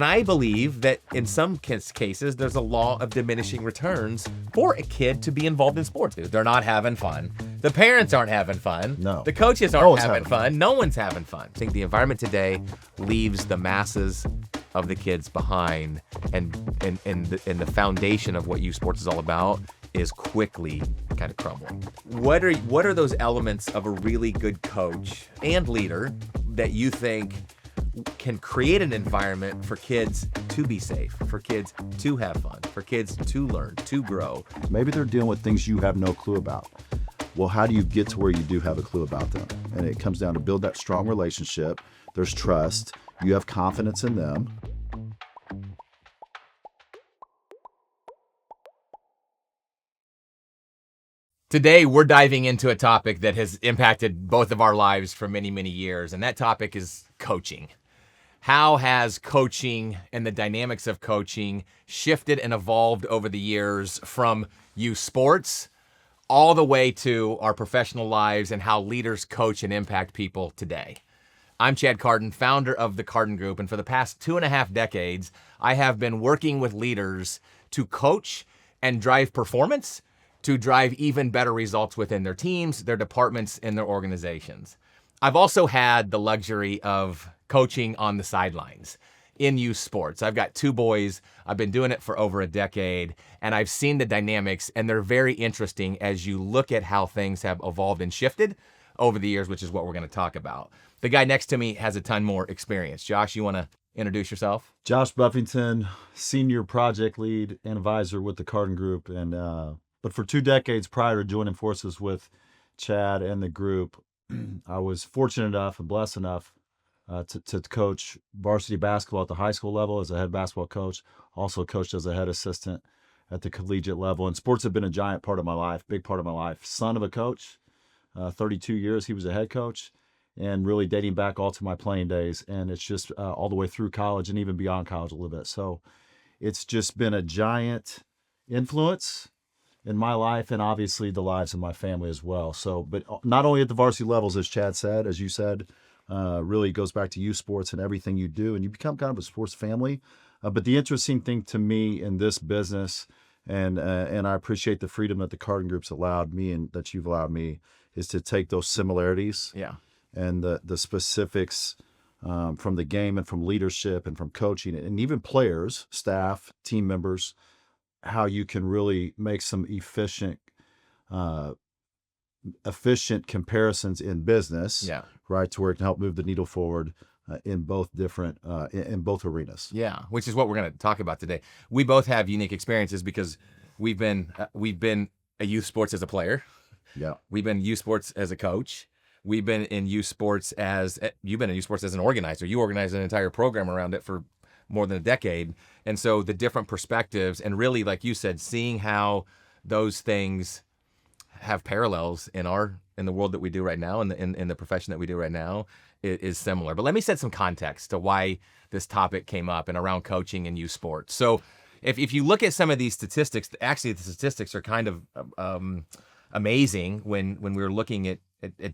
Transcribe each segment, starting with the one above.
I believe that in some cases, there's a law of diminishing returns for a kid to be involved in sports. They're not having fun. The parents aren't having fun. No. The coaches aren't having fun. No one's having fun. I think the environment today leaves the masses of the kids behind, and the foundation of what youth sports is all about is quickly kind of crumbling. What are those elements of a really good coach and leader that you think can create an environment for kids to be safe, for kids to have fun, for kids to learn, to grow? Maybe they're dealing with things you have no clue about. Well, how do you get to where you do have a clue about them? And it comes down to build that strong relationship. There's trust. You have confidence in them. Today, we're diving into a topic that has impacted both of our lives for many, many years, and that topic is coaching. How has coaching and the dynamics of coaching shifted and evolved over the years from youth sports all the way to our professional lives and how leaders coach and impact people today? I'm Chad Carden, founder of the Carden Group, and for the past 2.5 decades, I have been working with leaders to coach and drive performance, to drive even better results within their teams, their departments, and their organizations. I've also had the luxury of coaching on the sidelines in youth sports. I've got 2 boys. I've been doing it for over a decade, and I've seen the dynamics, and they're very interesting as you look at how things have evolved and shifted over the years, which is what we're going to talk about. The guy next to me has a ton more experience. Josh, you want to introduce yourself? Josh Buffington, senior project lead and advisor with the Carden Group, and but for 2 decades prior to joining forces with Chad and the group, I was fortunate enough and blessed enough to coach varsity basketball at the high school level as a head basketball coach, also coached as a head assistant at the collegiate level. And sports have been a giant part of my life, big part of my life. Son of a coach, 32 years, he was a head coach, and really dating back all to my playing days. And it's just all the way through college and even beyond college a little bit. So it's just been a giant influence in my life and obviously the lives of my family as well. So, but not only at the varsity levels, as Chad said, as you said, really goes back to youth sports and everything you do, and you become kind of a sports family. But the interesting thing to me in this business, and I appreciate the freedom that the Carden Group's allowed me and that you've allowed me, is to take those similarities and the specifics from the game and from leadership and from coaching and even players, staff, team members, how you can really make some efficient comparisons in business, right, to where it can help move the needle forward in both different in both arenas. Yeah, which is what we're going to talk about today. We both have unique experiences because we've been a youth sports as a player. Yeah, we've been youth sports as a coach. We've been in youth sports you've been in youth sports as an organizer. You organized an entire program around it for more than a decade. And so the different perspectives and really, like you said, seeing how those things have parallels in the world that we do right now and in the profession that we do right now is similar. But let me set some context to why this topic came up and around coaching and youth sports. So if you look at some of these statistics, actually the statistics are kind of amazing when we were looking at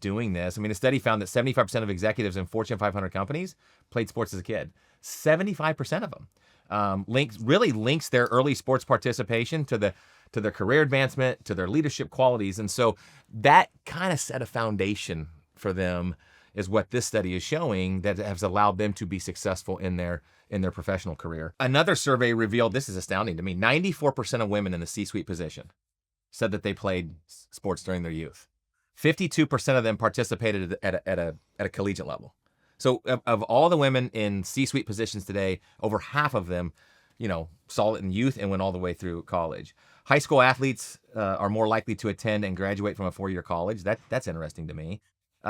doing this. I mean, a study found that 75% of executives in Fortune 500 companies played sports as a kid. 75% of them links their early sports participation to their career advancement, to their leadership qualities. And so that kind of set a foundation for them, is what this study is showing, that has allowed them to be successful in their professional career. Another survey revealed, this is astounding to me, 94% of women in the C-suite position said that they played sports during their youth. 52% of them participated at a collegiate level. So of all the women in C-suite positions today, over half of them, saw it in youth and went all the way through college. High school athletes are more likely to attend and graduate from a 4-year college. That's interesting to me.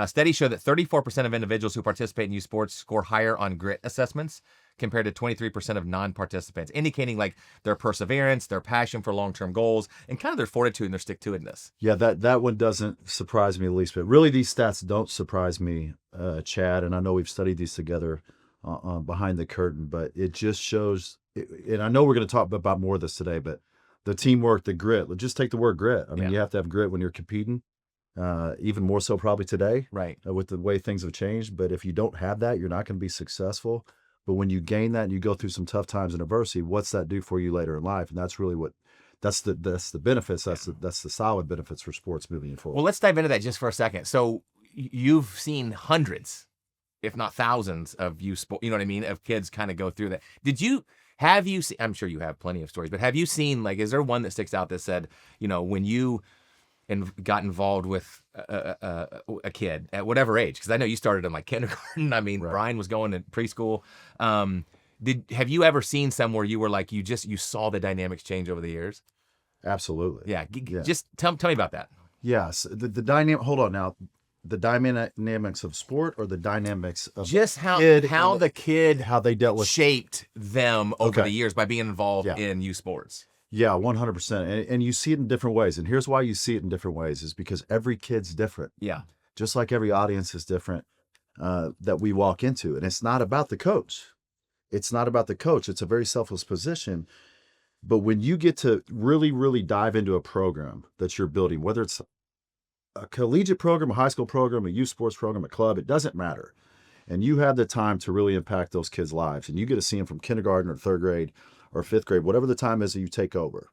Studies show that 34% of individuals who participate in youth sports score higher on grit assessments compared to 23% of non-participants, indicating like their perseverance, their passion for long-term goals, and kind of their fortitude and their stick-to-itiveness. Yeah, that one doesn't surprise me the least bit. Really, these stats don't surprise me, Chad, and I know we've studied these together behind the curtain, but it just shows, and I know we're going to talk about more of this today, but the teamwork, the grit, just take the word grit. I mean, you have to have grit when you're competing. Even more so probably today, right? With the way things have changed. But if you don't have that, you're not going to be successful. But when you gain that and you go through some tough times in adversity, what's that do for you later in life? And that's really that's the benefits. That's the solid benefits for sports moving forward. Well, let's dive into that just for a second. So you've seen hundreds, if not thousands, of youth sport, you know what I mean, of kids kind of go through that. Have you seen, I'm sure you have plenty of stories, but have you seen, like, is there one that sticks out that said, when you got involved with a kid at whatever age? Because I know you started in like kindergarten. I mean, right. Brian was going to preschool. Have you ever seen somewhere you were like, you saw the dynamics change over the years? Absolutely. Yeah. Just tell me about that. Yes. The dynamic. Hold on now. The dynamics of sport, or the dynamics of just how the kid how they dealt with shaped them over the years by being involved in youth sports. Yeah, 100%. And you see it in different ways. And here's why you see it in different ways is because every kid's different. Yeah. Just like every audience is different that we walk into. And it's not about the coach. It's not about the coach. It's a very selfless position. But when you get to really, really dive into a program that you're building, whether it's a collegiate program, a high school program, a youth sports program, a club, it doesn't matter. And you have the time to really impact those kids' lives. And you get to see them from kindergarten or third grade or fifth grade, whatever the time is that you take over.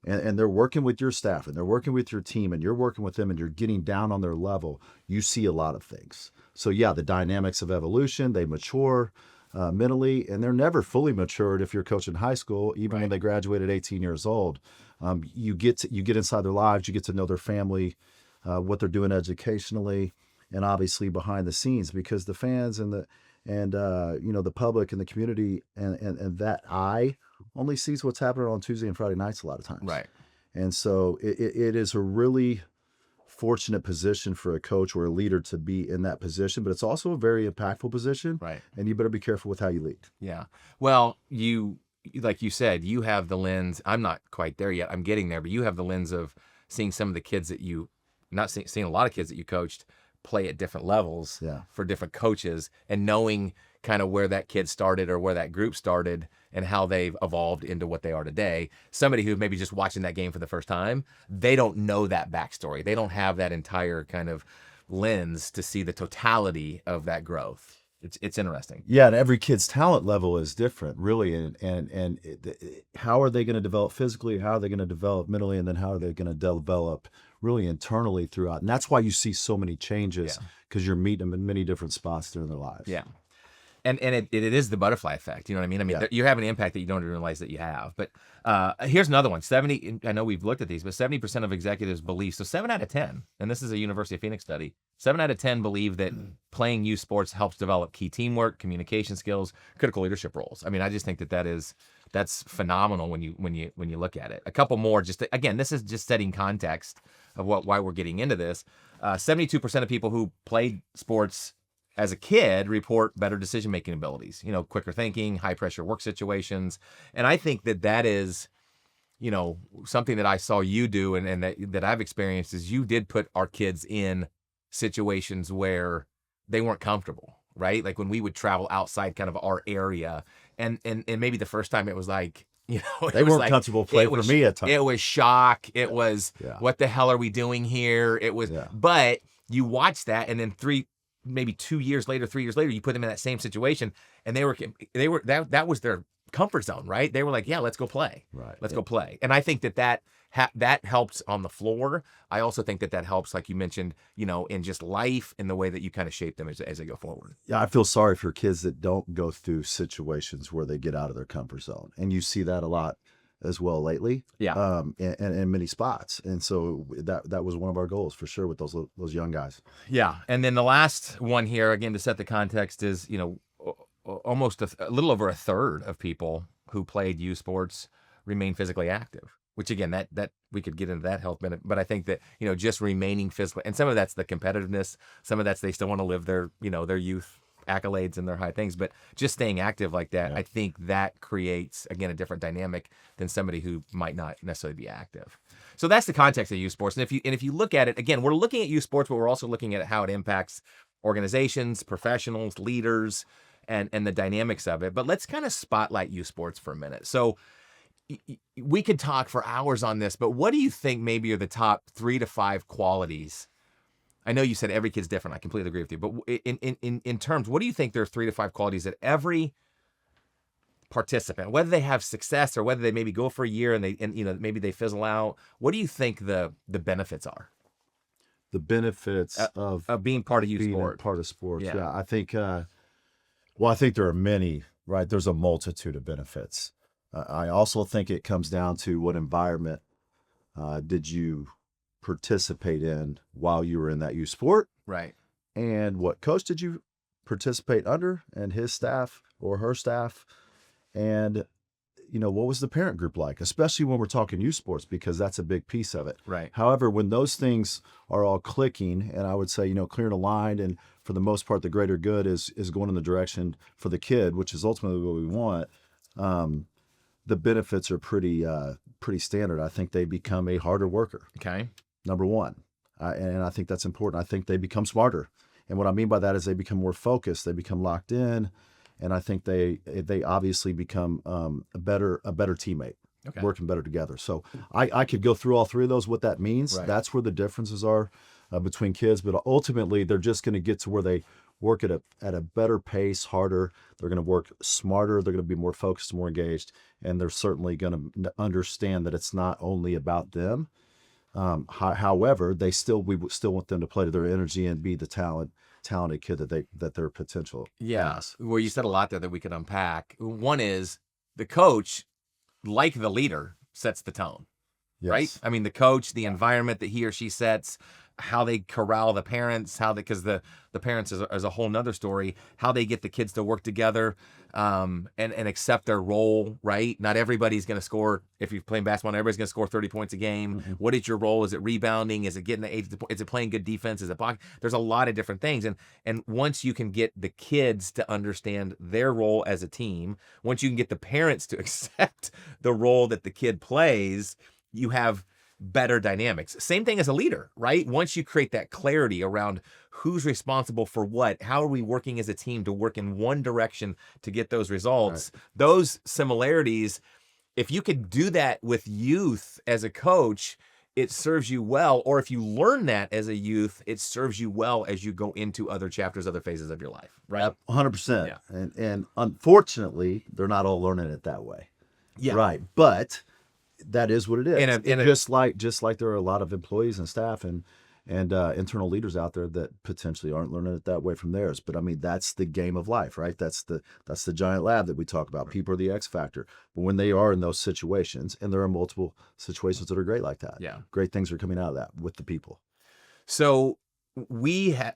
And they're working with your staff and they're working with your team and you're working with them and you're getting down on their level. You see a lot of things. So yeah, the dynamics of evolution, they mature mentally, and they're never fully matured if you're coaching high school, even when they graduate at 18 years old. You get inside their lives, you get to know their family, what they're doing educationally, and obviously behind the scenes, because the fans and the public and the community and that eye only sees what's happening on Tuesday and Friday nights a lot of times. Right. And so it is a really fortunate position for a coach or a leader to be in that position, but it's also a very impactful position. Right. And you better be careful with how you lead. Yeah. Well, like you said, you have the lens. I'm not quite there yet. I'm getting there, but you have the lens of seeing some of the kids that seeing a lot of kids that you coached play at different levels for different coaches, and knowing kind of where that kid started or where that group started and how they've evolved into what they are today. Somebody who maybe just watching that game for the first time, they don't know that backstory. They don't have that entire kind of lens to see the totality of that growth. It's interesting. Yeah, and every kid's talent level is different, really. And how are they going to develop physically? How are they going to develop mentally? And then how are they going to develop really internally throughout? And that's why you see so many changes, because you're meeting them in many different spots during their lives. Yeah. And it is the butterfly effect. You know what I mean? I mean, you have an impact that you don't even realize that you have. But here's another one. I know we've looked at these, but 70% of executives believe, so 7 out of 10, and this is a University of Phoenix study, 7 out of 10 believe that playing youth sports helps develop key teamwork, communication skills, critical leadership roles. I mean, I just think that's phenomenal when you look at it. A couple more, again, this is just setting context of why we're getting into this. 72% of people who played sports as a kid report better decision-making abilities, quicker thinking, high-pressure work situations. And I think that is, something that I saw you do and that I've experienced is you did put our kids in situations where they weren't comfortable, right? Like when we would travel outside kind of our area and maybe the first time it was like, they weren't comfortable playing for me at times. It was shock. It was, what the hell are we doing here? It was, but you watch that and then 3 years later, you put them in that same situation, and they were that was their comfort zone, right? They were like, yeah, let's go play, right? Let's go play. And I think that helps on the floor. I also think that helps, like you mentioned, in just life, in the way that you kind of shape them as they go forward. Yeah, I feel sorry for kids that don't go through situations where they get out of their comfort zone, and you see that a lot as well lately. Yeah. And in many spots. And so that was one of our goals for sure with those young guys. Yeah. And then the last one here, again, to set the context, is, almost a little over a third of people who played youth sports remain physically active, which again, that we could get into that health benefit, but I think that, just remaining physically, and some of that's the competitiveness, some of that's they still want to live their youth accolades and their high things, but just staying active like that, I think that creates, again, a different dynamic than somebody who might not necessarily be active. So that's the context of youth sports. And if you look at it, again, we're looking at youth sports, but we're also looking at how it impacts organizations, professionals, leaders, and the dynamics of it. But let's kind of spotlight youth sports for a minute. So we could talk for hours on this, but what do you think maybe are the top 3 to 5 qualities? I know you said every kid's different. I completely agree with you. But in terms, what do you think there are 3 to 5 qualities that every participant, whether they have success or whether they maybe go for a year and maybe they fizzle out, what do you think the benefits are The benefits of being part of youth being a sport? part of sports. Yeah. Yeah, I think. Well, I think there are many. Right, there's a multitude of benefits. I also think it comes down to what environment did you participate in while you were in that youth sport, Right. and what coach did you participate under and his staff or her staff, and what was the parent group like, especially when we're talking youth sports, because that's a big piece of it. Right. However, when those things are all clicking, and I would say, clear and aligned, and for the most part, the greater good is going in the direction for the kid, which is ultimately what we want. The benefits are pretty standard. I think they become a harder worker. Okay. Number one, and I think that's important. I think they become smarter, and what I mean by that is they become more focused. They become locked in. And I think they obviously become a better teammate, Okay. working better together. So I could go through all three of those, what that means. Right. That's where the differences are between kids. But ultimately, they're just going to get to where they work at a better pace, harder. They're going to work smarter. They're going to be more focused, more engaged. And they're certainly going to understand that it's not only about them. However, we still want them to play to their energy and be the talented kid that their potential has. Well, you said a lot there that we could unpack. One is the coach, like the leader, sets the tone, Yes. right? I mean, the coach, the environment that he or she sets, how they corral the parents, because the parents is a whole nother story, how they get the kids to work together and accept their role, right? Not everybody's going to score. If you're playing basketball, not everybody's going to score 30 points a game. Mm-hmm. What is your role? Is it rebounding? Is it getting the 80? Is it playing good defense? Is it blocking? There's a lot of different things. And once you can get the kids to understand their role as a team, once you can get the parents to accept the role that the kid plays, you have better dynamics. Same thing as a leader, right? Once you create that clarity around who's responsible for what, how are we working as a team to work in one direction to get those results, right. Those similarities, if you could do that with youth as a coach, it serves you well. Or if you learn that as a youth, it serves you well as you go into other chapters, other phases of your life, right? 100%. Yeah. And unfortunately, they're not all learning it that way. Yeah. Right. But that is what it is. Just like there are a lot of employees and staff and internal leaders out there that potentially aren't learning it that way from theirs. But I mean, that's the game of life, right? That's the giant lab that we talk about. People are the X factor. But when they are in those situations, and there are multiple situations that are great like that. Yeah. Great things are coming out of that with the people. So we have,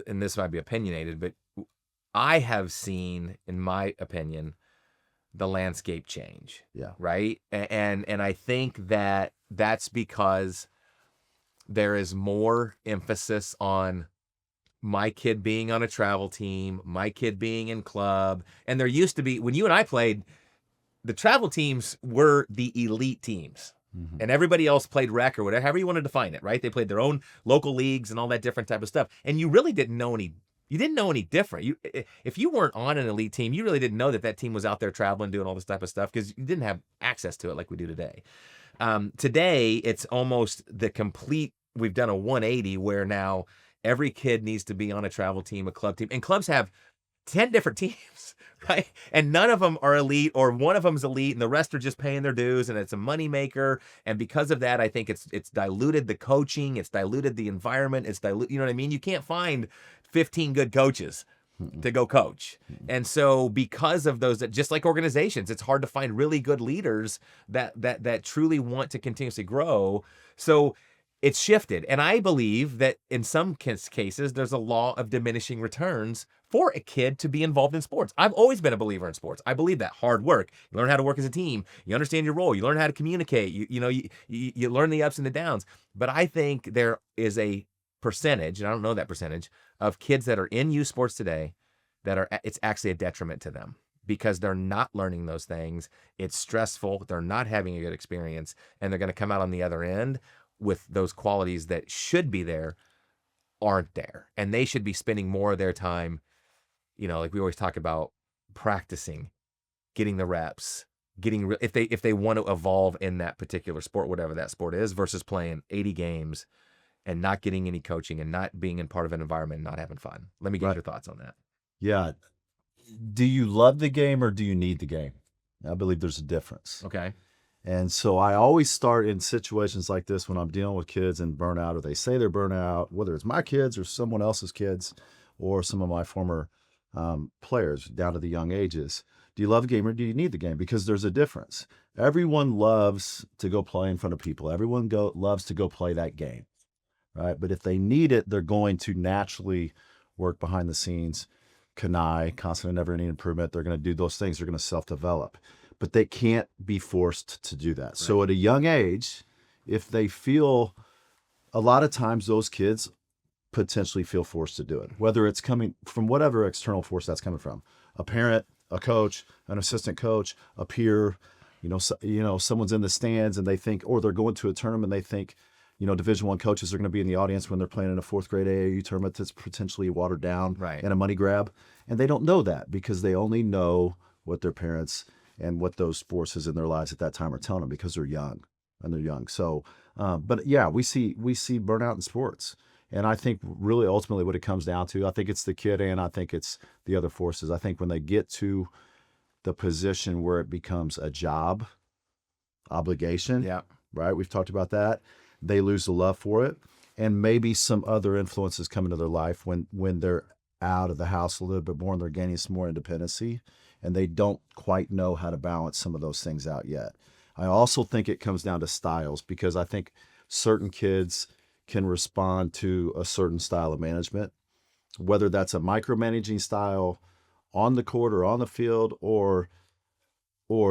and this might be opinionated, but I have seen, in my opinion, the landscape change. Yeah. Right. And I think that that's because there is more emphasis on my kid being on a travel team, my kid being in club. And there used to be, when you and I played, the travel teams were the elite teams. Mm-hmm. And everybody else played rec or whatever, however you want to define it, right? They played their own local leagues and all that different type of stuff. And you really didn't know any different. If you weren't on an elite team, you really didn't know that team was out there traveling, doing all this type of stuff, because you didn't have access to it like we do today. Today, it's almost the complete, we've done a 180 where now every kid needs to be on a travel team, a club team, and clubs have 10 different teams, right? And none of them are elite, or one of them's elite and the rest are just paying their dues, and it's a moneymaker. And because of that, I think it's diluted the coaching, it's diluted the environment, it's diluted, you know what I mean? You can't find 15 good coaches to go coach. And so because of those, just like organizations, it's hard to find really good leaders that truly want to continuously grow. So it's shifted. And I believe that in some cases, there's a law of diminishing returns for a kid to be involved in sports. I've always been a believer in sports. I believe that hard work, you learn how to work as a team, you understand your role, you learn how to communicate, you learn the ups and the downs. But I think there is a percentage, and I don't know that percentage, of kids that are in youth sports today it's actually a detriment to them because they're not learning those things. It's stressful. They're not having a good experience, and they're going to come out on the other end with those qualities that should be there aren't there. And they should be spending more of their time, like we always talk about, practicing, getting the reps, if they want to evolve in that particular sport, whatever that sport is, versus playing 80 games and not getting any coaching and not being in part of an environment and not having fun. Let me get your thoughts on that. Yeah. do you love the game or do you need the game? I believe there's a difference. Okay. And so I always start in situations like this when I'm dealing with kids in burnout, or they say they're burnout, whether it's my kids or someone else's kids or some of my former players down to the young ages. Do you love the game or do you need the game? Because there's a difference. Everyone loves to go play in front of people. Everyone loves to go play that game, right? But if they need it, they're going to naturally work behind the scenes, connive, constant and never-ending improvement. They're going to do those things. They're going to self-develop. But they can't be forced to do that. Right. So at a young age, if they feel, a lot of times those kids potentially feel forced to do it, whether it's coming from whatever external force that's coming from, a parent, a coach, an assistant coach, a peer, someone's in the stands and they think, or they're going to a tournament and they think, Division I coaches are going to be in the audience when they're playing in a fourth grade AAU tournament that's potentially watered down and a money grab. And they don't know that because they only know what their parents and what those forces in their lives at that time are telling them because they're young. So, but yeah, we see burnout in sports. And I think really ultimately what it comes down to, I think it's the kid and I think it's the other forces. I think when they get to the position where it becomes a job, obligation, right? We've talked about that. They lose the love for it. And maybe some other influences come into their life when they're out of the house a little bit more and they're gaining some more independency. And they don't quite know how to balance some of those things out yet. I also think it comes down to styles because I think certain kids can respond to a certain style of management, whether that's a micromanaging style on the court or on the field, or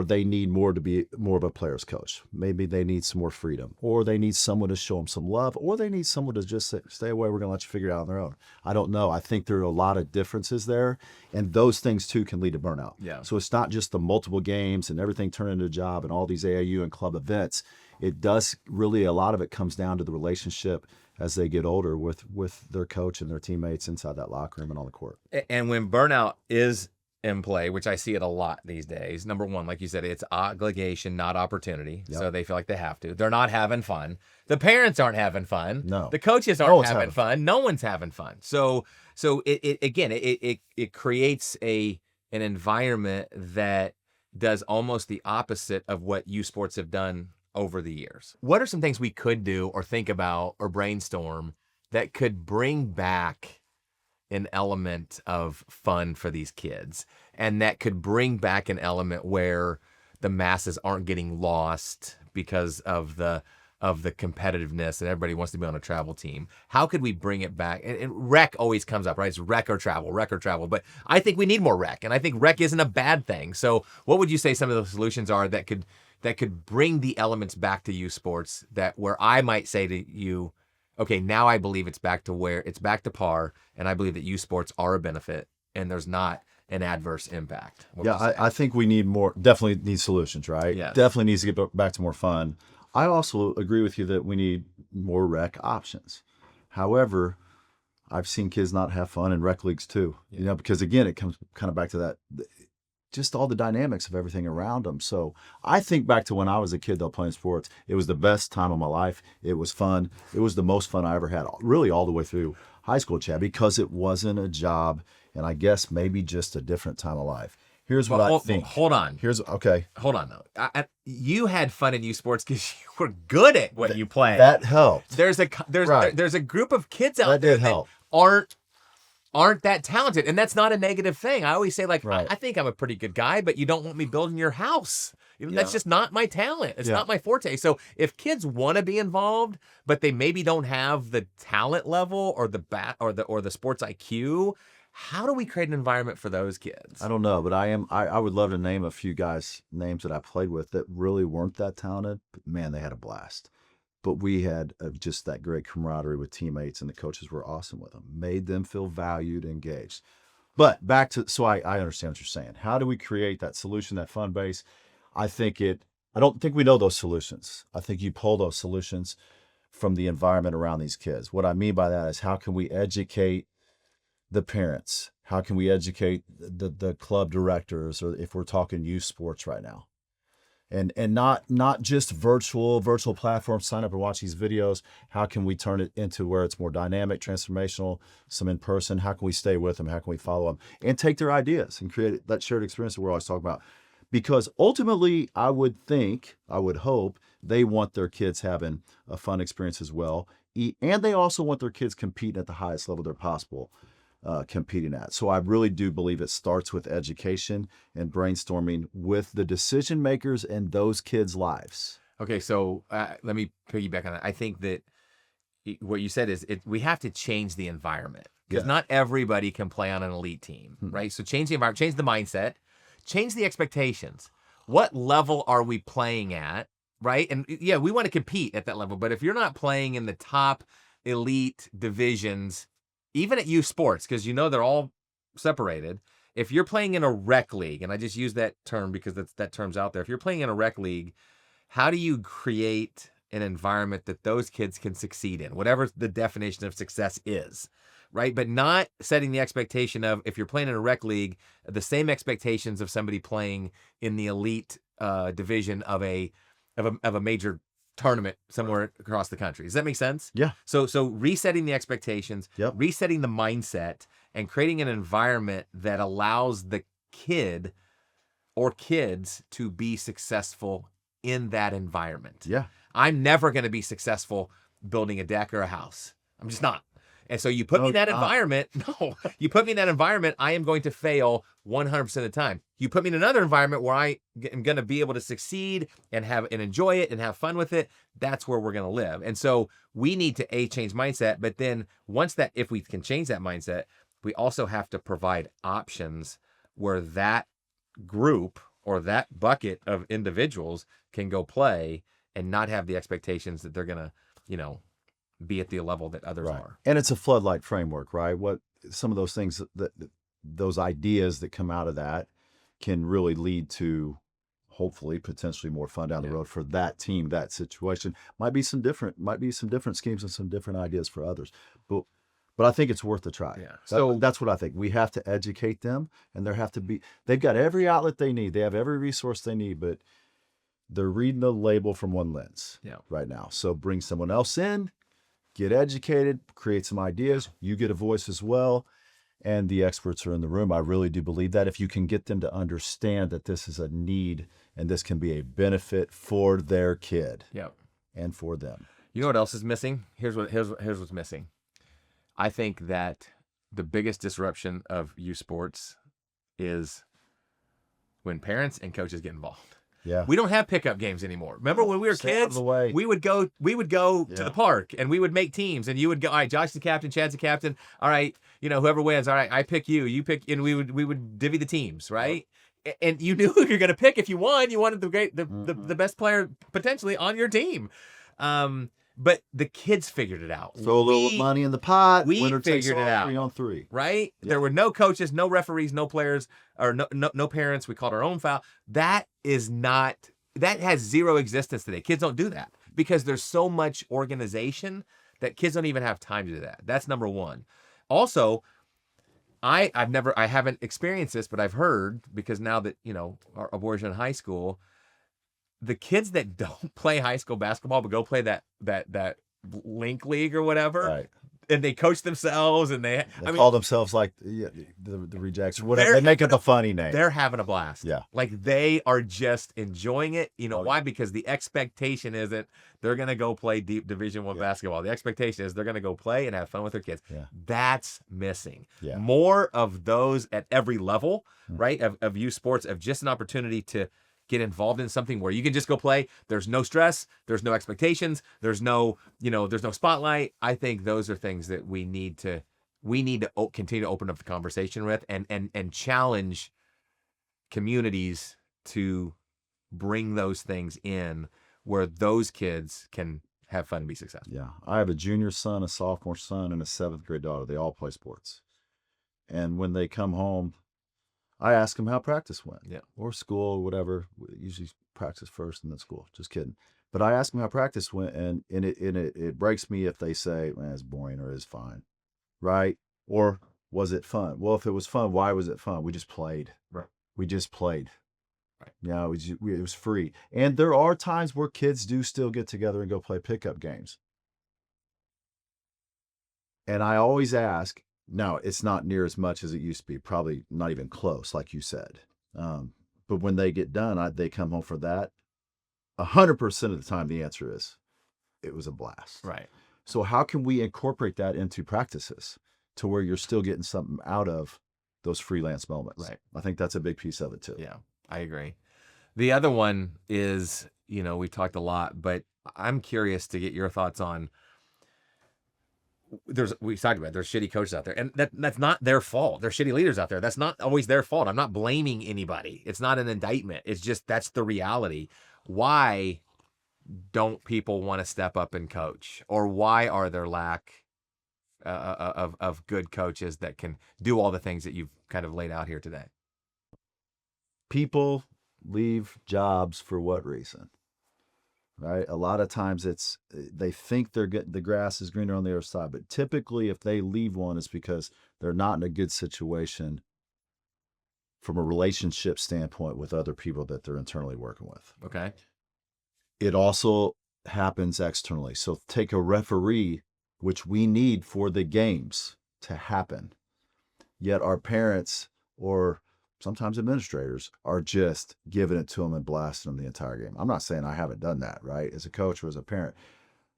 they need more to be more of a player's coach. Maybe they need some more freedom, or they need someone to show them some love, or they need someone to just say, stay away, we're going to let you figure it out on their own. I don't know. I think there are a lot of differences there, and those things too can lead to burnout. Yeah. So it's not just the multiple games and everything turning into a job and all these AAU and club events. It does really, a lot of it comes down to the relationship as they get older with their coach and their teammates inside that locker room and on the court. And when burnout is in play, which I see it a lot these days, number one, like you said, it's obligation, not opportunity. Yep. So they feel like they have to. They're not having fun. The parents aren't having fun. No. The coaches aren't having fun. No one's having fun. So it creates an environment that does almost the opposite of what U Sports have done over the years. What are some things we could do or think about or brainstorm that could bring back an element of fun for these kids, and that could bring back an element where the masses aren't getting lost because of the competitiveness and everybody wants to be on a travel team? How could we bring it back? And rec always comes up, right? It's rec or travel. But I think we need more rec, and I think rec isn't a bad thing. So what would you say some of the solutions are that could bring the elements back to U Sports, that where I might say to you, okay, now I believe it's back to par, and I believe that U Sports are a benefit and there's not an adverse impact? I think we need more, definitely need solutions, right? Yes. Definitely needs to get back to more fun. I also agree with you that we need more rec options. However, I've seen kids not have fun in rec leagues too, because again, it comes kind of back to that, just all the dynamics of everything around them. So I think back to when I was a kid, though, playing sports. It was the best time of my life. It was fun. It was the most fun I ever had, really all the way through high school, Chad, because it wasn't a job, and I guess maybe just a different time of life. Here's what I think. Hold on. Hold on, though. You had fun in U Sports because you were good at what you played. That helped. There's a group of kids out there that aren't that talented, and that's not a negative thing. I always say, I think I'm a pretty good guy, but you don't want me building your house. That's just not my talent. It's not my forte. So if kids want to be involved, but they maybe don't have the talent level or the sports IQ, how do we create an environment for those kids? I don't know, but I would love to name a few guys' names that I played with that really weren't that talented, but man, they had a blast. But we had just that great camaraderie with teammates, and the coaches were awesome with them, made them feel valued, engaged. But back to, so I understand what you're saying. How do we create that solution, that fun base? I don't think we know those solutions. I think you pull those solutions from the environment around these kids. What I mean by that is, how can we educate the parents? How can we educate the club directors, or if we're talking youth sports right now? and not just virtual platforms. Sign up and watch these videos. How can we turn it into where it's more dynamic, transformational, some in person? How can we stay with them? How can we follow them and take their ideas and create that shared experience that we're always talking about? Because ultimately, I would hope they want their kids having a fun experience as well. And they also want their kids competing at the highest level they're possible competing at. So I really do believe it starts with education and brainstorming with the decision makers in those kids' lives. Okay, so let me piggyback on that. I think that what you said is we have to change the environment, because not everybody can play on an elite team, right? So change the environment, change the mindset, change the expectations. What level are we playing at, right? And yeah, we want to compete at that level, but if you're not playing in the top elite divisions, even at youth sports, because they're all separated, if you're playing in a rec league, and I just use that term because that term's out there, if you're playing in a rec league, how do you create an environment that those kids can succeed in, whatever the definition of success is, right? But not setting the expectation of, if you're playing in a rec league, the same expectations of somebody playing in the elite division of a major tournament somewhere across the country. Does that make sense? Yeah. So resetting the expectations, resetting the mindset, and creating an environment that allows the kid or kids to be successful in that environment. Yeah. I'm never going to be successful building a deck or a house. I'm just not. And so you put me in that environment. No, you put me in that environment, I am going to fail 100% of the time. You put me in another environment where I am going to be able to succeed and enjoy it and have fun with it. That's where we're going to live. And so we need to change mindset. But then if we can change that mindset, we also have to provide options where that group or that bucket of individuals can go play and not have the expectations that they're going to, be at the level that others are. And it's a floodlight framework, right? What some of those things, those ideas that come out of that can really lead to, hopefully, potentially more fun down the road for that team, that situation. Might be some different schemes and some different ideas for others. But I think it's worth a try. Yeah. So that's what I think. We have to educate them, and they've got every outlet they need. They have every resource they need, but they're reading the label from one lens right now. So bring someone else in, get educated, create some ideas. You get a voice as well, and the experts are in the room. I really do believe that if you can get them to understand that this is a need and this can be a benefit for their kid and for them. You know what else is missing? Here's what's missing. I think that the biggest disruption of youth sports is when parents and coaches get involved. Yeah. We don't have pickup games anymore. Remember when we were kids? We would go to the park and we would make teams, and you would go, all right, Josh's the captain, Chad's the captain. All right, whoever wins, all right, I pick you, you pick, and we would divvy the teams, right? And you knew who you're going to pick if you won. You wanted the best player potentially on your team. But the kids figured it out. Throw a little money in the pot. We figured it out. 3-on-3. Right? Yeah. There were no coaches, no referees, no players, or no parents. We called our own foul. That has zero existence today. Kids don't do that because there's so much organization that kids don't even have time to do that. That's number one. Also, I haven't experienced this, but I've heard, because now that, our boys are in high school, the kids that don't play high school basketball but go play that link league or whatever, right, and they coach themselves and they call themselves like the rejects or whatever. They make it a funny name. They're having a blast. Yeah. Like they are just enjoying it. Why? Because the expectation isn't they're going to go play deep Division I basketball. The expectation is they're going to go play and have fun with their kids. Yeah. That's missing. Yeah. More of those at every level, right, of youth sports, of just an opportunity to get involved in something where you can just go play. There's no stress. There's no expectations. There's no spotlight. I think those are things that we need to continue to open up the conversation with and challenge communities to bring those things in where those kids can have fun and be successful. Yeah. I have a junior son, a sophomore son, and a 7th grade daughter. They all play sports. And when they come home, I ask them how practice went, or school, or whatever. We usually practice first and then school. Just kidding. But I ask them how practice went, and it breaks me if they say, "Man, it's boring," or "It's fine," right? Or was it fun? Well, if it was fun, why was it fun? We just played. Right. We just played. Right. Yeah, it was free. And there are times where kids do still get together and go play pickup games. And I always ask, now it's not near as much as it used to be, probably not even close, like you said. But when they get done, they come home for that. 100% of the time, the answer is it was a blast. Right. So how can we incorporate that into practices to where you're still getting something out of those freelance moments? Right. I think that's a big piece of it too. Yeah, I agree. The other one is, we've talked a lot, but I'm curious to get your thoughts on. We talked about it, there's shitty coaches out there, and that's not their fault. There's shitty leaders out there. That's not always their fault. I'm not blaming anybody. It's not an indictment. It's just that's the reality. Why don't people want to step up and coach, or why are there lack of good coaches that can do all the things that you've kind of laid out here today? People leave jobs for what reason? Right? A lot of times they think they're getting the grass is greener on the other side, but typically if they leave one, it's because they're not in a good situation from a relationship standpoint with other people that they're internally working with. Okay. It also happens externally. So take a referee, which we need for the games to happen. Yet our parents or sometimes administrators are just giving it to them and blasting them the entire game. I'm not saying I haven't done that, right? As a coach or as a parent,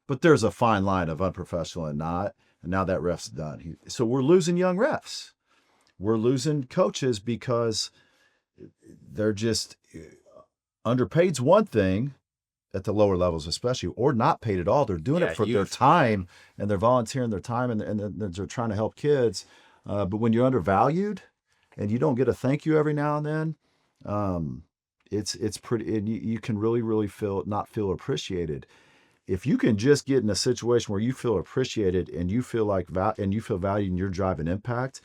but there's a fine line of unprofessional and not. And now that ref's done. So we're losing young refs. We're losing coaches because they're just underpaid's one thing at the lower levels, especially, or not paid at all. They're doing it for their time and they're volunteering their time and they're trying to help kids. But when you're undervalued, and you don't get a thank you every now and then, it's pretty, and you can really not feel appreciated. If you can just get in a situation where you feel appreciated and you feel like you feel valued and you're driving impact,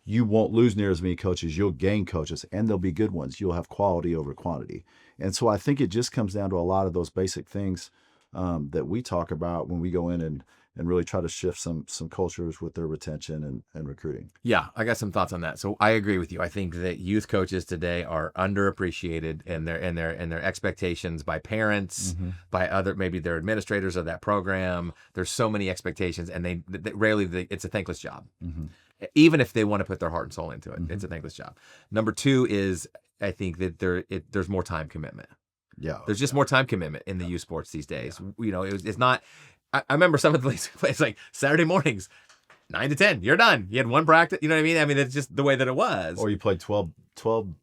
you won't lose near as many coaches. You'll gain coaches, and they'll be good ones. You'll have quality over quantity. And so I think it just comes down to a lot of those basic things that we talk about when we go in and really try to shift some cultures with their retention and recruiting. Yeah, I got some thoughts on that. So I agree with you. I think that youth coaches today are underappreciated in their expectations by parents, by other, maybe their administrators of that program. There's so many expectations, and they rarely it's a thankless job. Even if they want to put their heart and soul into it, it's a thankless job. Number two is I think that there's more time commitment. Yeah, there's just more time commitment in the youth sports these days. It's not. I remember some of the places like Saturday mornings, 9 to 10, you're done. You had one practice. You know what I mean? I mean, it's just the way that it was. Or you played 12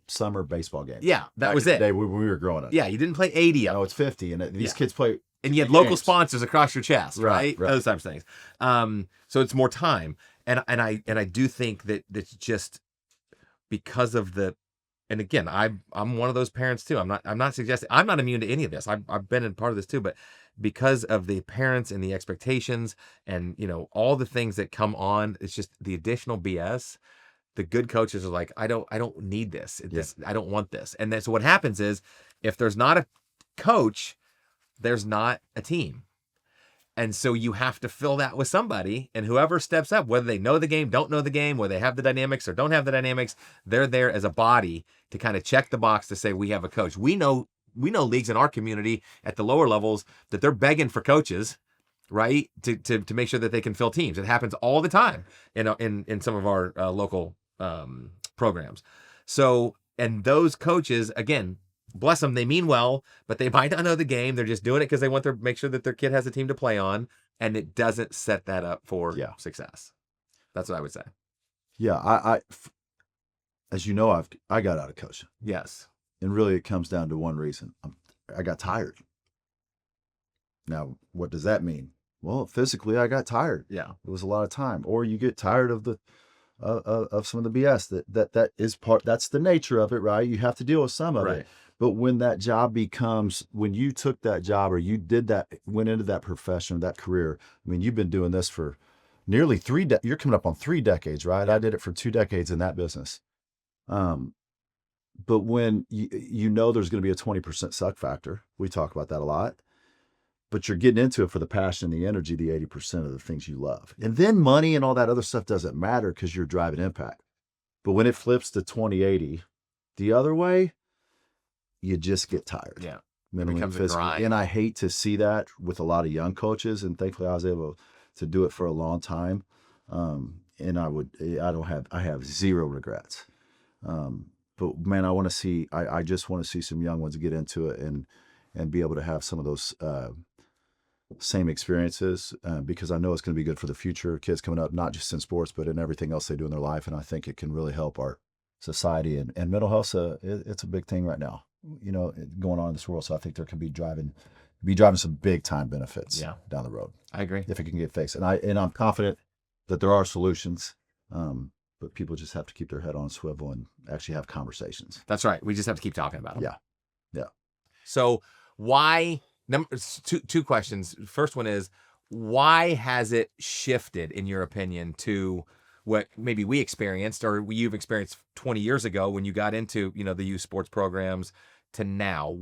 summer baseball games. Yeah, that was it. Day when we were growing up. Yeah, you didn't play 80 of them. No, it's 50, and these kids play. And you had local sponsors across your chest, right? Right. Those types of things. So it's more time, and I do think that it's just because of the. And again, I'm one of those parents too. I'm not suggesting I'm not immune to any of this. I've been in part of this too, but because of the parents and the expectations and all the things that come on, it's just the additional BS. The good coaches are like, I don't need this. I don't want this. And then so what happens is if there's not a coach, there's not a team. And so you have to fill that with somebody, and whoever steps up, whether they know the game, don't know the game, whether they have the dynamics or don't have the dynamics, they're there as a body to kind of check the box to say, we have a coach. We know leagues in our community at the lower levels that they're begging for coaches, right? To make sure that they can fill teams. It happens all the time in some of our local programs. So, and those coaches, again, bless them, they mean well, but they might not know the game. They're just doing it because they want to make sure that their kid has a team to play on, and it doesn't set that up for success. That's what I would say. Yeah, I as you know, I got out of coaching. Yes. And really it comes down to one reason. I got tired. Now, what does that mean? Well, physically I got tired. Yeah. It was a lot of time. Or you get tired of of some of the BS that is part, that's the nature of it, right? You have to deal with some of it. But when that job becomes, when you took that job or you did that, went into that profession, that career, I mean, you've been doing this for nearly you're coming up on 3 decades, right? I did it for 2 decades in that business. But when you know there's going to be a 20% suck factor, we talk about that a lot, but you're getting into it for the passion and the energy, the 80% of the things you love. And then money and all that other stuff doesn't matter because you're driving impact. But when it flips to 20/80 the other way, you just get tired. Yeah. Mentally and becomes a physically. grind. And I hate to see that with a lot of young coaches. And thankfully I was able to do it for a long time. And I have zero regrets. But man, I just want to see some young ones get into it and be able to have some of those, same experiences, because I know it's going to be good for the future kids coming up, not just in sports, but in everything else they do in their life. And I think it can really help our society, and mental health. It's a big thing right now, going on in this world. So I think there can be driving some big time benefits down the road. I agree. If it can get fixed. And I'm confident that there are solutions. But people just have to keep their head on a swivel and actually have conversations. That's right. We just have to keep talking about them. Yeah. So why, two questions. First one is, why has it shifted, in your opinion, to what maybe we experienced or you've experienced 20 years ago when you got into, the youth sports programs to now?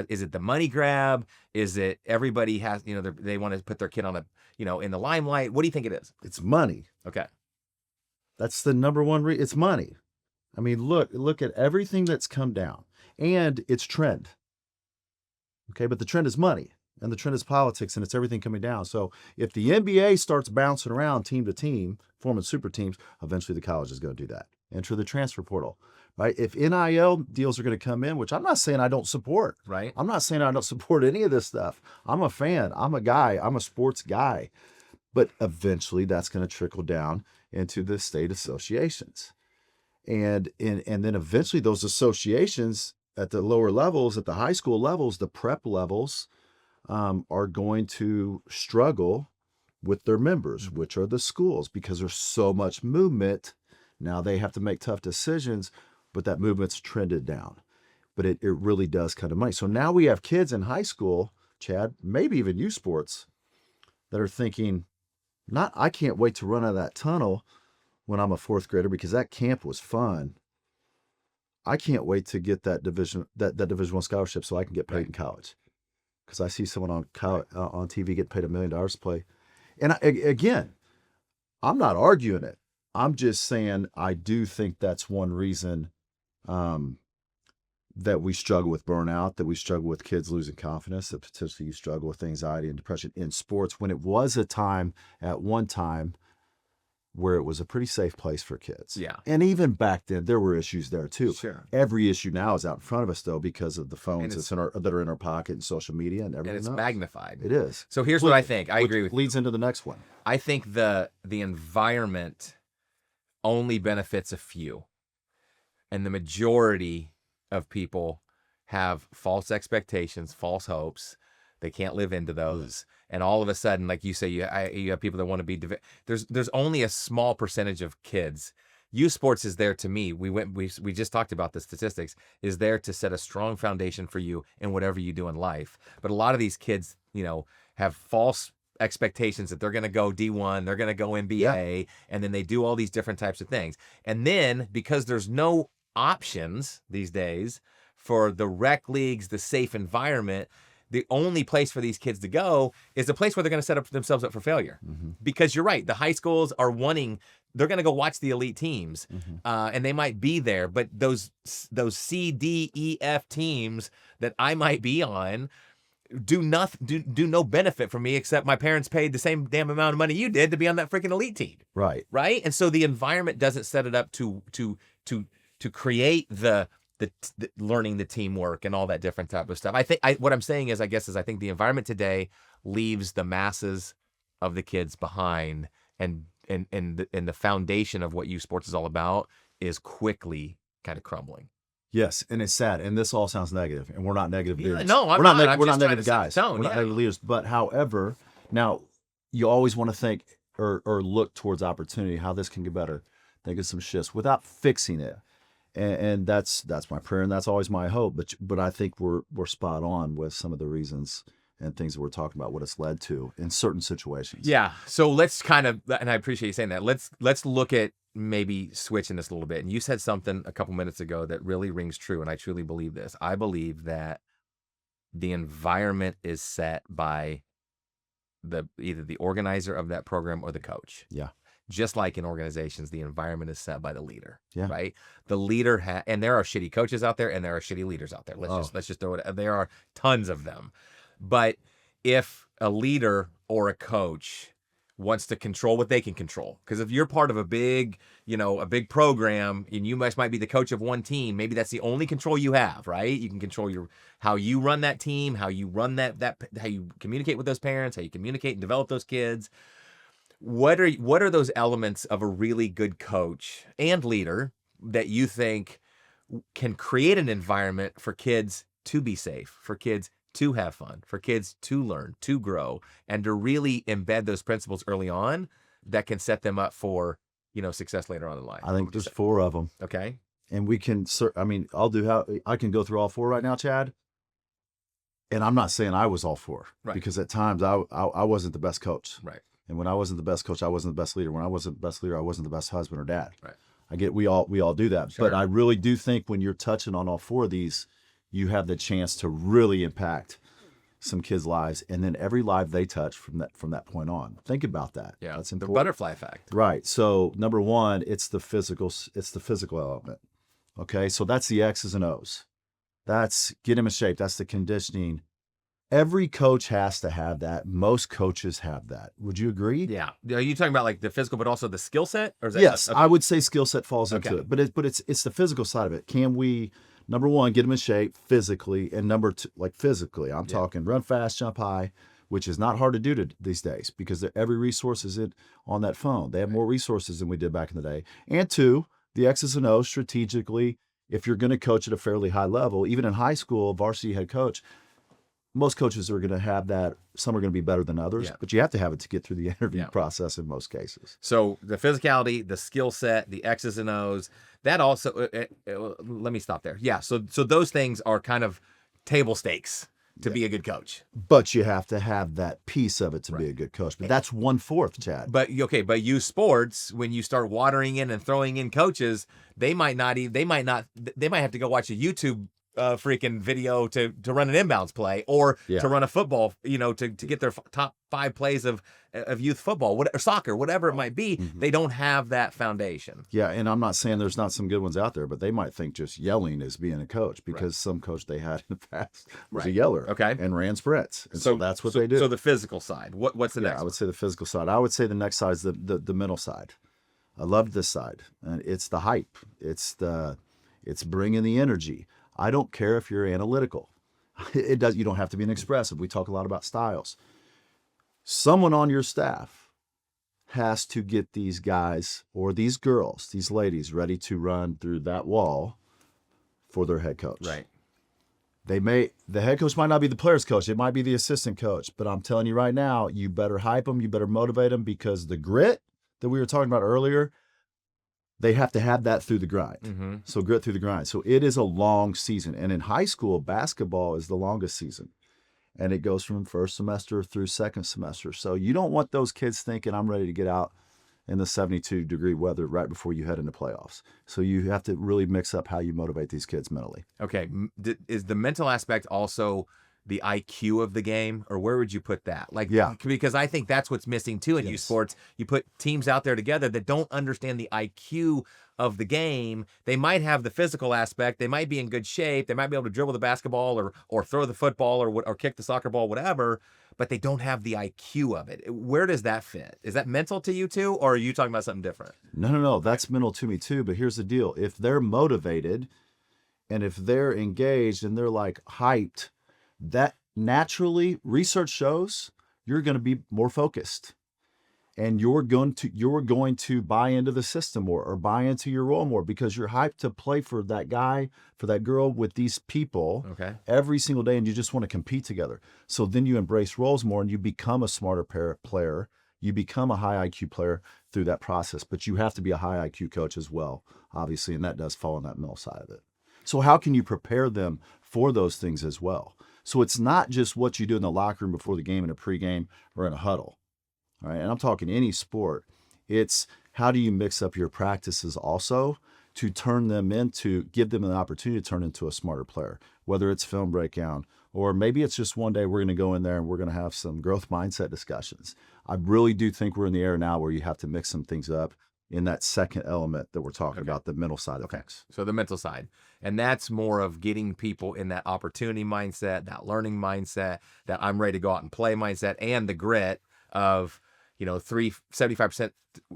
Is it the money grab? Is it everybody has, they want to put their kid on in the limelight? What do you think it is? It's money. Okay. That's the number one reason. It's money. I mean, look at everything that's come down, and it's trend. Okay, but the trend is money, and the trend is politics, and it's everything coming down. So if the NBA starts bouncing around team to team, forming super teams, eventually the college is going to do that. Enter the transfer portal, right? If NIL deals are going to come in, which I'm not saying I don't support, right? I'm not saying I don't support any of this stuff. I'm a fan. I'm a guy. I'm a sports guy. But eventually that's going to trickle down into the state associations. And then eventually those associations at the lower levels, at the high school levels, the prep levels, are going to struggle with their members, which are the schools, because there's so much movement. Now they have to make tough decisions, but that movement's trended down. But it really does cut money. So now we have kids in high school, Chad, maybe even youth sports, that are thinking, I can't wait to run out of that tunnel when I'm a fourth grader because that camp was fun. I can't wait to get that Division I scholarship so I can get paid in college, because I see someone on TV get paid $1 million to play. And again, I'm not arguing it. I'm just saying I do think that's one reason that we struggle with burnout, that we struggle with kids losing confidence, that potentially you struggle with anxiety and depression in sports, when it was at one time where it was a pretty safe place for kids. Yeah. And even back then, there were issues there too. Sure. Every issue now is out in front of us, though, because of the phones that are in our pocket and social media and everything. And it's else. Magnified. It is. So here's what I think. I agree with you. Leads into the next one. I think the environment only benefits a few, and the majority of people have false expectations, false hopes. They can't live into those. And all of a sudden, like you say, you have people that want to be, there's only a small percentage of kids. Youth sports is there to me. We just talked about the statistics, is there to set a strong foundation for you in whatever you do in life. But a lot of these kids, have false expectations that they're going to go D1, they're going to go NBA, and then they do all these different types of things. And then because there's no options these days for the rec leagues, the safe environment, the only place for these kids to go is a place where they're going to set themselves up for failure. Mm-hmm. Because you're right, the high schools are they're going to go watch the elite teams, and they might be there, but those C, D, E, F teams that I might be on do no benefit for me, except my parents paid the same damn amount of money you did to be on that freaking elite team. Right. And so the environment doesn't set it up to create the learning the teamwork and all that different type of stuff. What I'm saying is, I think the environment today leaves the masses of the kids behind, and the foundation of what youth sports is all about is quickly kind of crumbling. Yes, and it's sad, and this all sounds negative, and we're not negative leaders. No, we're not negative guys. We're not negative leaders. But however, now you always want to think or look towards opportunity, how this can get better. Think of some shifts without fixing it. And that's my prayer, and that's always my hope. But I think we're spot on with some of the reasons and things that we're talking about, what it's led to in certain situations. Yeah. So let's kind of, and I appreciate you saying that. Let's look at maybe switching this a little bit. And you said something a couple minutes ago that really rings true, and I truly believe this. I believe that the environment is set by either the organizer of that program or the coach. Yeah. just like in organizations, the environment is set by the leader, Yeah. right? The leader and there are shitty coaches out there and there are shitty leaders out there. Let's just throw it. There are tons of them. But if a leader or a coach wants to control what they can control, because if you're part of a big program and you might be the coach of one team, maybe that's the only control you have, right? You can control how you run that team, how you run how you communicate with those parents, how you communicate and develop those kids. What are those elements of a really good coach and leader that you think can create an environment for kids to be safe, for kids to have fun, for kids to learn, to grow, and to really embed those principles early on that can set them up for, success later on in life? I think there's 4 of them. Okay. And we can, I can go through all 4 right now, Chad. And I'm not saying I was all 4, right? Because at times I wasn't the best coach, right? And when I wasn't the best coach, I wasn't the best leader. When I wasn't the best leader, I wasn't the best husband or dad. Right. We all do that. Sure. But I really do think when you're touching on all 4 of these, you have the chance to really impact some kids' lives, and then every life they touch from that point on. Think about that. Yeah, that's the important. butterfly effect. Right. So number 1, it's the physical element. Okay. So that's the X's and O's. That's get him in shape. That's the conditioning. Every coach has to have that. Most coaches have that. Would you agree? Yeah. Are you talking about like the physical, but also the skill set? Or is that Yes, I would say skill set falls into Okay. it, but it's the physical side of it. Can we, number 1, get them in shape physically, and number 2, like physically, I'm talking run fast, jump high, which is not hard to do these days because every resource is on that phone. They have more resources than we did back in the day. And 2, the X's and O's strategically. If you're going to coach at a fairly high level, even in high school, varsity head coach, most coaches are going to have that. Some are going to be better than others, but you have to have it to get through the interview process in most cases. So the physicality, the skill set, the X's and O's, that also, let me stop there. Yeah. So those things are kind of table stakes to be a good coach. But you have to have that piece of it to be a good coach. But that's 1/4, Chad. But youth sports, when you start watering in and throwing in coaches, they might have to go watch a YouTube freaking video to run an inbounds play or to run a football, to get their top 5 plays of youth football, or soccer, whatever it might be. Mm-hmm. They don't have that foundation. Yeah, and I'm not saying there's not some good ones out there, but they might think just yelling is being a coach because some coach they had in the past was a yeller, and ran sprints. And so that's what they do. So the physical side. What's the next? I would say the physical side. I would say the next side is the mental side. I love this side, and it's the hype. It's bringing the energy. I don't care if you're analytical. You don't have to be an expressive. We talk a lot about styles. Someone on your staff has to get these guys or these girls, these ladies, ready to run through that wall for their head coach. Right. The head coach might not be the player's coach. It might be the assistant coach. But I'm telling you right now, you better hype them. You better motivate them because the grit that we were talking about earlier, they have to have that through the grind. Mm-hmm. So grit through the grind. So it is a long season. And in high school, basketball is the longest season. And it goes from first semester through second semester. So you don't want those kids thinking, I'm ready to get out in the 72-degree weather right before you head into playoffs. So you have to really mix up how you motivate these kids mentally. Okay. Is the mental aspect also the IQ of the game, or where would you put that? Because I think that's what's missing too in youth sports. You put teams out there together that don't understand the IQ of the game. They might have the physical aspect. They might be in good shape. They might be able to dribble the basketball or throw the football or kick the soccer ball, whatever, but they don't have the IQ of it. Where does that fit? Is that mental to you too, or are you talking about something different? No. That's mental to me too, but here's the deal. If they're motivated and if they're engaged and they're like hyped, that naturally, research shows you're going to be more focused, and you're going to buy into the system more or buy into your role more because you're hyped to play for that guy, for that girl with these people every single day, and you just want to compete together. So then you embrace roles more, and you become a smarter player. You become a high IQ player through that process, but you have to be a high IQ coach as well, obviously, and that does fall on that mental side of it. So how can you prepare them for those things as well? So it's not just what you do in the locker room before the game, in a pregame, or in a huddle. All right, and I'm talking any sport. It's how do you mix up your practices also to give them an opportunity to turn into a smarter player, whether it's film breakdown Or maybe it's just one day we're going to go in there and we're going to have some growth mindset discussions. I really do think we're in the era now where you have to mix some things up in that second element that we're talking about, the mental side of things. So the mental side. And that's more of getting people in that opportunity mindset, that learning mindset, that I'm ready to go out and play mindset, and the grit of, 75%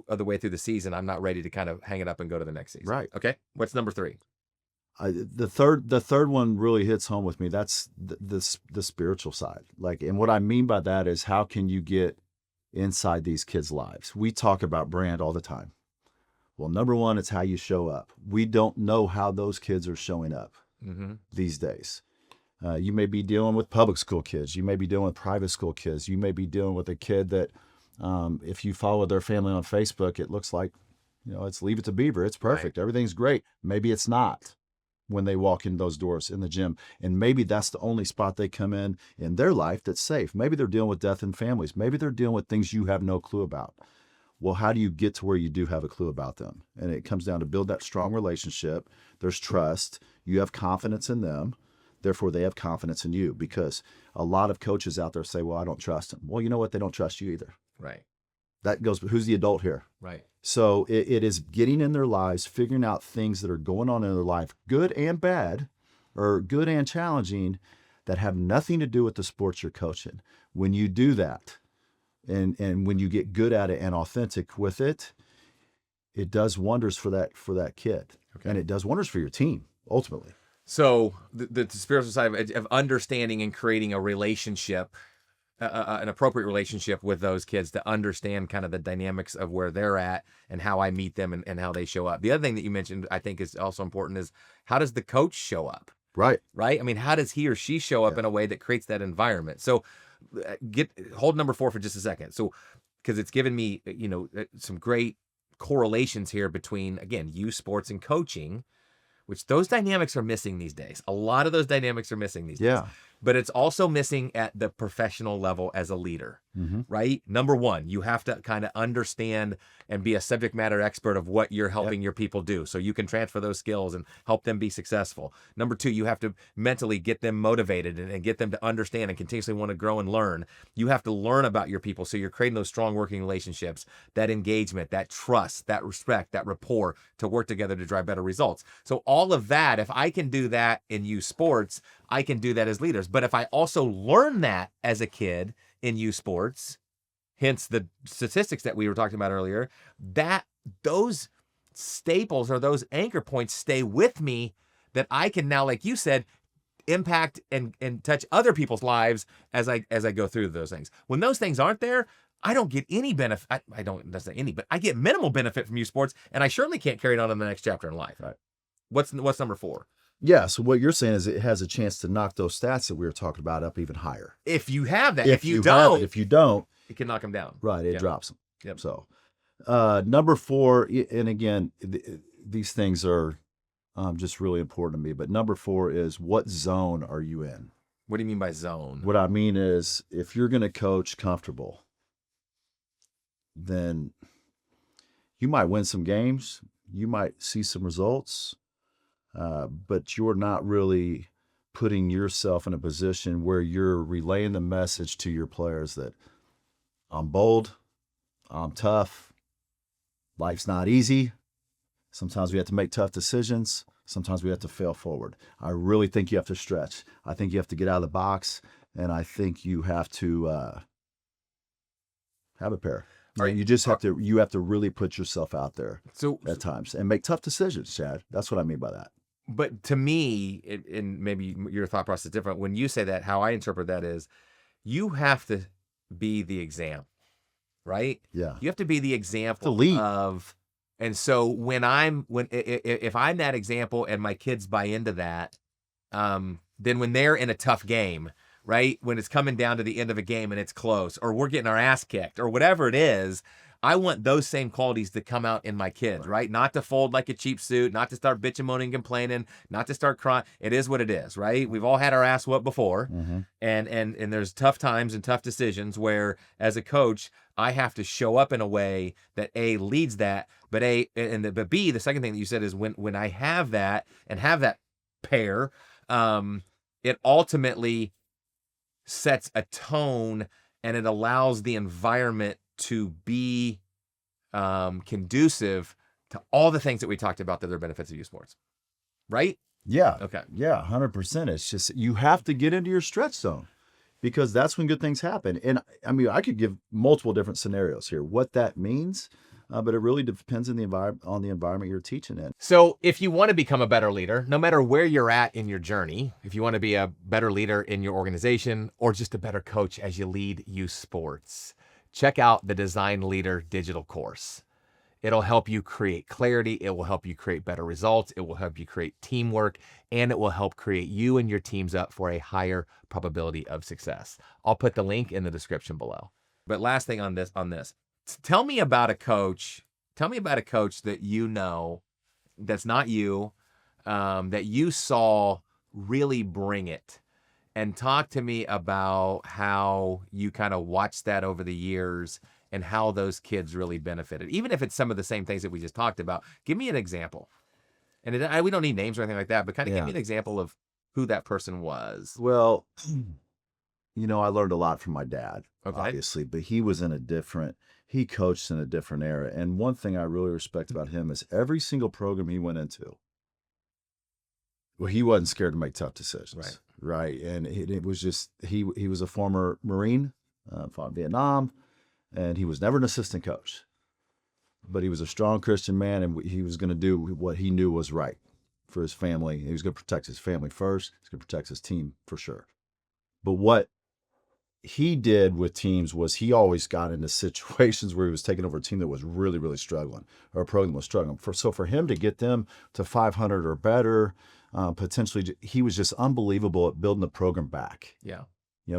of the way through the season, I'm not ready to kind of hang it up and go to the next season. Right. Okay. What's number 3? The third one really hits home with me. That's the spiritual side. And what I mean by that is, how can you get inside these kids' lives? We talk about brand all the time. Well, number one, it's how you show up. We don't know how those kids are showing up these days. You may be dealing with public school kids. You may be dealing with private school kids. You may be dealing with a kid that, if you follow their family on Facebook, it looks like, it's Leave It to Beaver. It's perfect. Right. Everything's great. Maybe it's not when they walk in those doors in the gym. And maybe that's the only spot they come in their life that's safe. Maybe they're dealing with death in families. Maybe they're dealing with things you have no clue about. Well, how do you get to where you do have a clue about them? And it comes down to build that strong relationship. There's trust. You have confidence in them. Therefore, they have confidence in you, because a lot of coaches out there say, well, I don't trust them. Well, you know what? They don't trust you either. Right. That goes, who's the adult here? Right. So it is getting in their lives, figuring out things that are going on in their life, good and bad, or good and challenging, that have nothing to do with the sports you're coaching. When you do that, and when you get good at it and authentic with it, it does wonders for that kid. Okay. And it does wonders for your team, ultimately. So the spiritual side of understanding and creating a relationship, an appropriate relationship with those kids, to understand kind of the dynamics of where they're at and how I meet them and how they show up. The other thing that you mentioned, I think, is also important, is how does the coach show up? Right. Right. I mean, how does he or she show up in a way that creates that environment? So hold number 4 for just a second. So, because it's given me, some great correlations here between, again, youth sports and coaching, which those dynamics are missing these days. A lot of those dynamics are missing these days. But it's also missing at the professional level as a leader, right? Number 1, you have to kind of understand and be a subject matter expert of what you're helping your people do, so you can transfer those skills and help them be successful. Number 2, you have to mentally get them motivated and get them to understand and continuously want to grow and learn. You have to learn about your people, so you're creating those strong working relationships, that engagement, that trust, that respect, that rapport, to work together to drive better results. So all of that, if I can do that in youth sports, I can do that as leaders. But if I also learn that as a kid in youth sports, hence the statistics that we were talking about earlier, that those staples or those anchor points stay with me, that I can now, like you said, impact and touch other people's lives as I go through those things. When those things aren't there, I don't get any benefit. I don't necessarily any, but I get minimal benefit from youth sports, and I surely can't carry it on in the next chapter in life. Right. What's number 4? Yeah, so what you're saying is it has a chance to knock those stats that we were talking about up even higher. If you have that. If you don't, it can knock them down. Right, it drops them. Yep. So, number 4, and again, these things are just really important to me, but number 4 is, what zone are you in? What do you mean by zone? What I mean is, if you're going to coach comfortable, then you might win some games, you might see some results, but you're not really putting yourself in a position where you're relaying the message to your players that I'm bold, I'm tough, life's not easy. Sometimes we have to make tough decisions. Sometimes we have to fail forward. I really think you have to stretch. I think you have to get out of the box, and I think you have to have a pair. You just have to. You have to really put yourself out there at times and make tough decisions, Chad. That's what I mean by that. But to me, and maybe your thought process is different, when you say that, how I interpret that is, you have to be the example, right? Yeah. You have to be the example lead. And so if I'm that example and my kids buy into that, then when they're in a tough game, right? When it's coming down to the end of a game and it's close, or we're getting our ass kicked, or whatever it is, I want those same qualities to come out in my kids, right? Not to fold like a cheap suit, not to start bitching, moaning, complaining, not to start crying. It is what it is, right? We've all had our ass whooped before, and there's tough times and tough decisions where, as a coach, I have to show up in a way that A, leads that, but B, the second thing that you said is when I have that and have that pair, it ultimately sets a tone, and it allows the environment to be conducive to all the things that we talked about that are benefits of youth sports, right? Yeah. Okay. Yeah, 100%. It's just you have to get into your stretch zone because that's when good things happen. And I mean, I could give multiple different scenarios here, what that means, but it really depends on the environment you're teaching in. So if you want to become a better leader, no matter where you're at in your journey, if you want to be a better leader in your organization or just a better coach as you lead youth sports, check out the Design Leader digital course. It'll help you create clarity. It will help you create better results. It will help you create teamwork, and it will help create you and your teams up for a higher probability of success. I'll put the link in the description below. But last thing on this, tell me about a coach. Tell me about a coach that you know that's not you, that you saw really bring it. And talk to me about how you kind of watched that over the years and how those kids really benefited. Even if it's some of the same things that we just talked about, give me an example. And we don't need names or anything like that, but kind of give me an example of who that person was. Well, I learned a lot from my dad, obviously, but he coached in a different era. And one thing I really respect about him is every single program he went into, well, he wasn't scared to make tough decisions. Right. And it was just, he was a former Marine, fought in Vietnam, and he was never an assistant coach. But he was a strong Christian man, and he was going to do what he knew was right for his family. He was going to protect his family first. He's going to protect his team for sure. But what he did with teams was he always got into situations where he was taking over a team that was really, really struggling, or a program was struggling. So for him to get them to 500 or better, potentially, he was just unbelievable at building the program back. Yeah.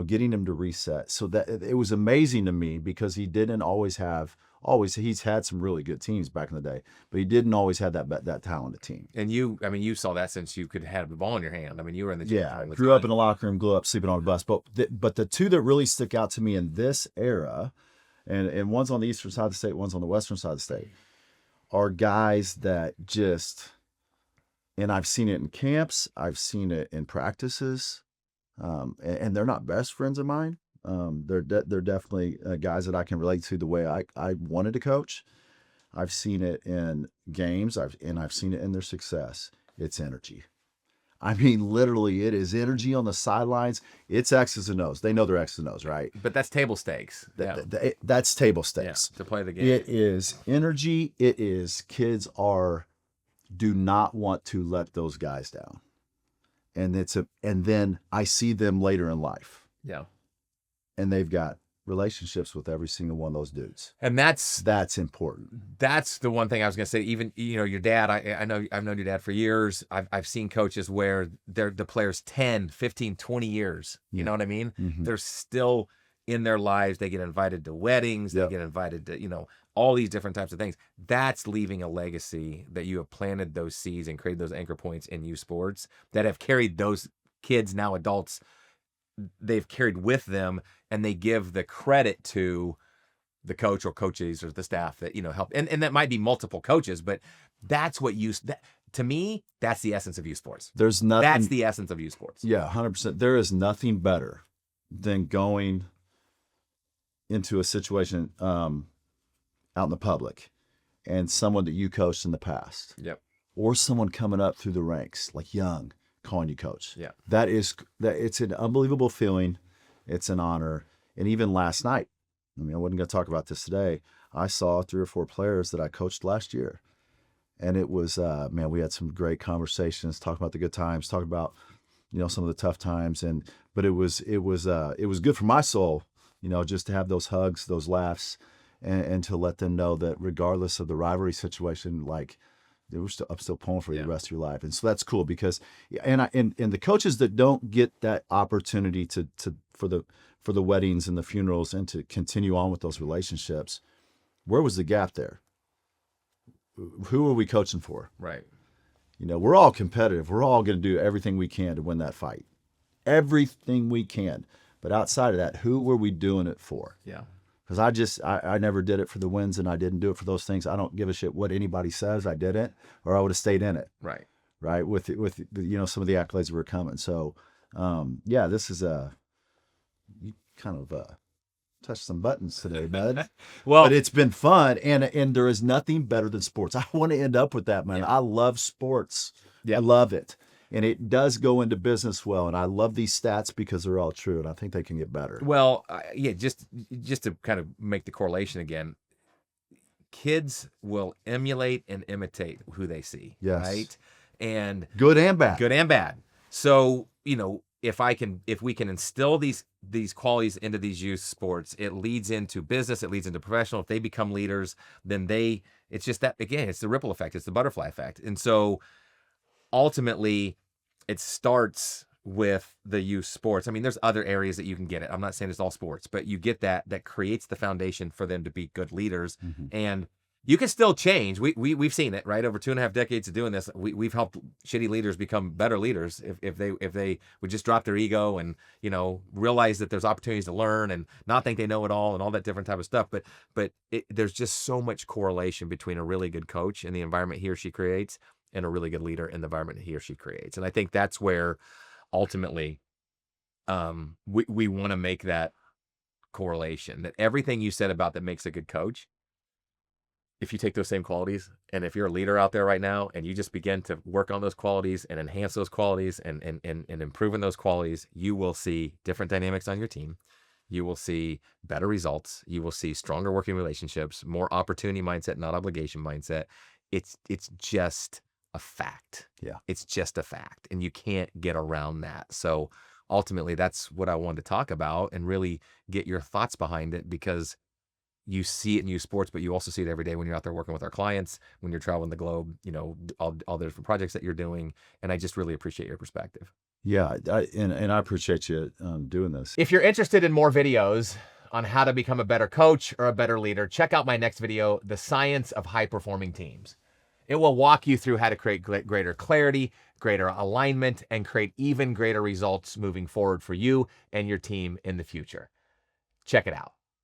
Getting him to reset. So that it was amazing to me because he didn't always he's had some really good teams back in the day, but he didn't always have that talented team. And you saw that since you could have the ball in your hand. I mean, you were in the gym. Yeah, I grew up in a locker room, grew up sleeping on a bus. But the two that really stick out to me in this era, and one's on the eastern side of the state, one's on the western side of the state, are guys that just, and I've seen it in camps, I've seen it in practices, and they're not best friends of mine. They're definitely guys that I can relate to the way I wanted to coach. I've seen it in games, I've seen it in their success. It's energy. I mean, literally, it is energy on the sidelines. It's X's and O's. They know they're X's and O's, right? But that's table stakes. That's table stakes. Yeah, to play the game. It is energy. It is kids do not want to let those guys down. And then I see them later in life. Yeah. And they've got relationships with every single one of those dudes. And that's important. That's the one thing I was going to say. Even, your dad, I know I've known your dad for years. I've seen coaches where they're the players 10, 15, 20 years. You know what I mean? Mm-hmm. They're still in their lives. They get invited to weddings. They get invited to, all these different types of things. That's leaving a legacy that you have planted those seeds and created those anchor points in youth sports that have carried those kids, now adults, they've carried with them, and they give the credit to the coach or coaches or the staff that, help. And that might be multiple coaches, but that's what to me, that's the essence of youth sports. There's nothing. That's the essence of youth sports. Yeah, 100%. There is nothing better than going into a situation out in the public and someone that you coached in the past. Yep. Or someone coming up through the ranks, like young, calling you coach. Yeah. It's an unbelievable feeling. It's an honor. And even last night, I wasn't going to talk about this today. I saw 3 or 4 players that I coached last year. And it was, we had some great conversations, talking about the good times, talking about, some of the tough times. But it was good for my soul, just to have those hugs, those laughs, and to let them know that regardless of the rivalry situation, like, I'm still pulling for you the rest of your life. And so that's cool because, and the coaches that don't get that opportunity for the weddings and the funerals and to continue on with those relationships, where was the gap there? Who are we coaching for? Right. We're all competitive. We're all going to do everything we can to win that fight. Everything we can. But outside of that, who were we doing it for? Yeah. Because I never did it for the wins, and I didn't do it for those things. I don't give a shit what anybody says. I did it, or I would have stayed in it. Right. With some of the accolades that were coming. So, this is kind of touched some buttons today, bud. Well, But it's been fun, and there is nothing better than sports. I want to end up with that, man. Yeah. I love sports. Yeah. I love it. And it does go into business well. And I love these stats because they're all true. And I think they can get better. well, yeah, just to kind of make the correlation again, kids will emulate and imitate who they see, Yes. right? And Good and bad. good and bad. So, if we can instill these qualities into these youth sports, it leads into business, it leads into professional. If they become leaders, then it's just that, again, it's the ripple effect, it's the butterfly effect. And so ultimately it starts with the youth sports. I mean, there's other areas that you can get it. I'm not saying it's all sports, but you get that creates the foundation for them to be good leaders. Mm-hmm. And you can still change. We've seen it, right? Over 2.5 decades of doing this, we've helped shitty leaders become better leaders if they would just drop their ego and realize that there's opportunities to learn and not think they know it all and all that different type of stuff. But there's just so much correlation between a really good coach and the environment he or she creates and a really good leader in the environment he or she creates. And I think that's where ultimately we want to make that correlation, that everything you said about that makes a good coach, if you take those same qualities, and if you're a leader out there right now and you just begin to work on those qualities and enhance those qualities and improve in those qualities, you will see different dynamics on your team. You will see better results. You will see stronger working relationships, more opportunity mindset, not obligation mindset. It's just a fact. Yeah. It's just a fact. And you can't get around that. So ultimately, that's what I wanted to talk about and really get your thoughts behind it, because you see it in youth sports, but you also see it every day when you're out there working with our clients, when you're traveling the globe, all the different projects that you're doing. And I just really appreciate your perspective. Yeah. And I appreciate you doing this. If you're interested in more videos on how to become a better coach or a better leader, check out my next video, The Science of High-Performing Teams. It will walk you through how to create greater clarity, greater alignment, and create even greater results moving forward for you and your team in the future. Check it out.